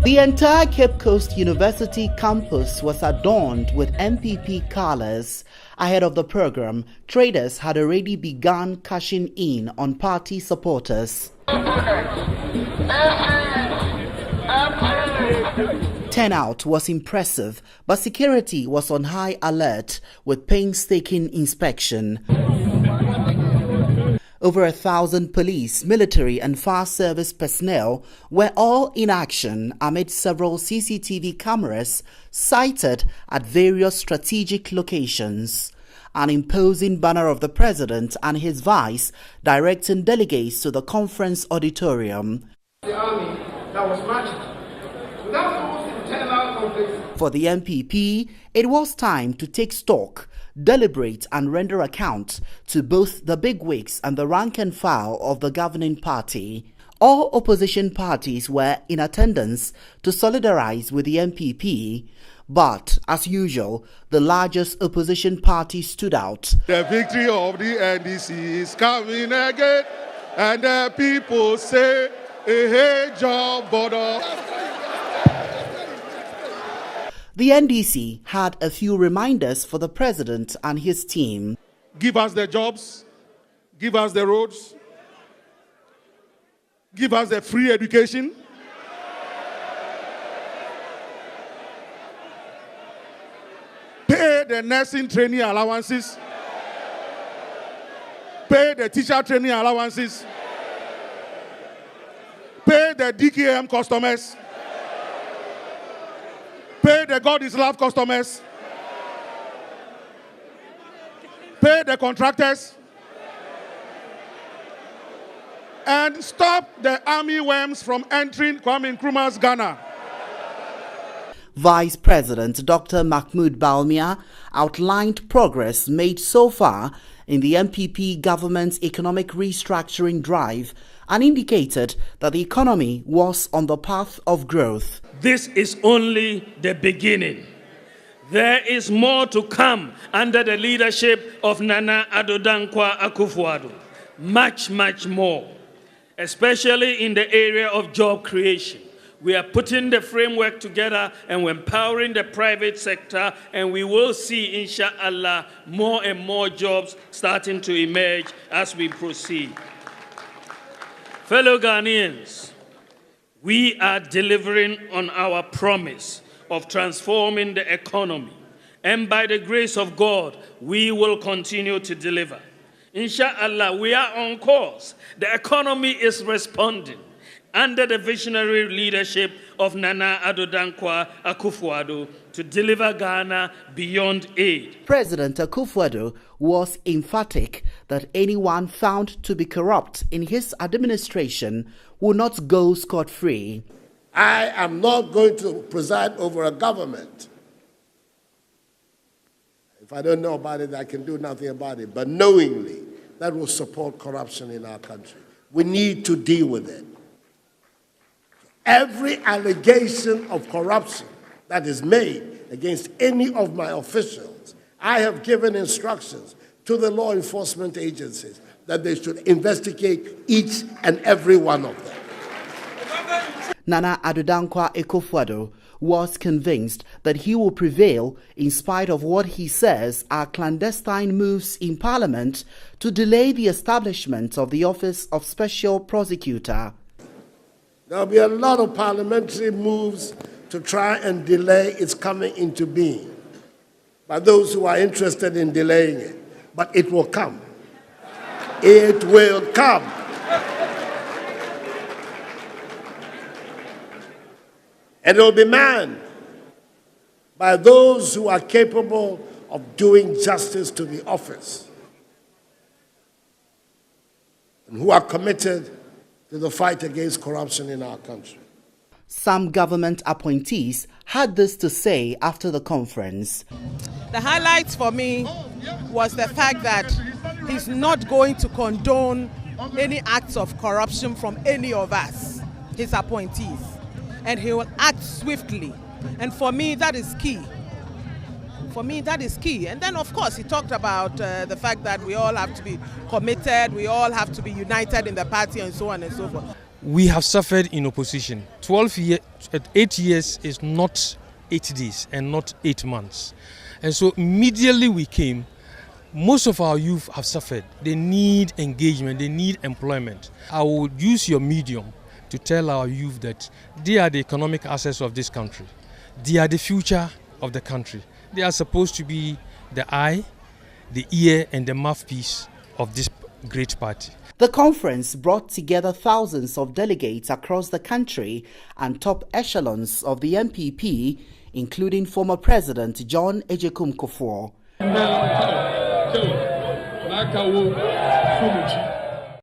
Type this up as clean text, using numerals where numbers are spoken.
The entire Cape Coast University campus was adorned with MPP colors. Ahead of the program, traders had already begun cashing in on party supporters. Turnout was impressive, but security was on high alert with painstaking inspection. Over 1,000 police, military and fire service personnel were all in action amid several CCTV cameras sited at various strategic locations. An imposing banner of the president and his vice directing delegates to the conference auditorium. The army that was marching without the most internal conflicts. For the MPP, it was time to take stock, deliberate and render account to both the bigwigs and the rank and file of the governing party. All opposition parties were in attendance to solidarize with the MPP, but as usual, the largest opposition party stood out. The victory of the NDC is coming again, and the people say, hey, job border. The NDC had a few reminders for the president and his team. Give us the jobs, give us the roads, give us the free education, pay the nursing training allowances, pay the teacher training allowances, pay the DKM customers, pay the God is Love customers, pay the contractors, and stop the army worms from entering Kwame Nkrumah's Ghana. Vice President Dr. Mahmoud Bawumia outlined progress made so far in the MPP government's economic restructuring drive and indicated that the economy was on the path of growth. This is only the beginning. There is more to come under the leadership of Nana Addo Dankwa Akufo-Addo. Much, much more, especially in the area of job creation. We are putting the framework together and we're empowering the private sector, and we will see, inshallah, more and more jobs starting to emerge as we proceed. Fellow Ghanaians, we are delivering on our promise of transforming the economy, and by the grace of God, we will continue to deliver. Inshallah, we are on course. The economy is responding under the visionary leadership of Nana Addo Dankwa Akufo-Addo to deliver Ghana beyond aid. President Akufo-Addo was emphatic that anyone found to be corrupt in his administration will not go scot-free. I am not going to preside over a government. If I don't know about it, I can do nothing about it. But knowingly, that will support corruption in our country. We need to deal with it. Every allegation of corruption that is made against any of my officials, I have given instructions to the law enforcement agencies that they should investigate each and every one of them. Nana Addo Dankwa Akufo-Addo was convinced that he will prevail in spite of what he says are clandestine moves in Parliament to delay the establishment of the Office of Special Prosecutor. There will be a lot of parliamentary moves to try and delay its coming into being by those who are interested in delaying it. But it will come. It will come. And it will be manned by those who are capable of doing justice to the office and who are committed to the fight against corruption in our country. Some government appointees had this to say after the conference. The highlights for me was the fact that he's not going to condone any acts of corruption from any of us, his appointees, and he will act swiftly. And for me, that is key. For me, that is key. And then, of course, he talked about the fact that we all have to be committed, we all have to be united in the party, and so on and so forth. We have suffered in opposition. 8 years is not 8 days and not 8 months. And so immediately we came, most of our youth have suffered. They need engagement, they need employment. I will use your medium to tell our youth that they are the economic assets of this country. They are the future of the country. They are supposed to be the eye, the ear, and the mouthpiece of this great party. The conference brought together thousands of delegates across the country and top echelons of the MPP, including former President John Agyekum Kufuor.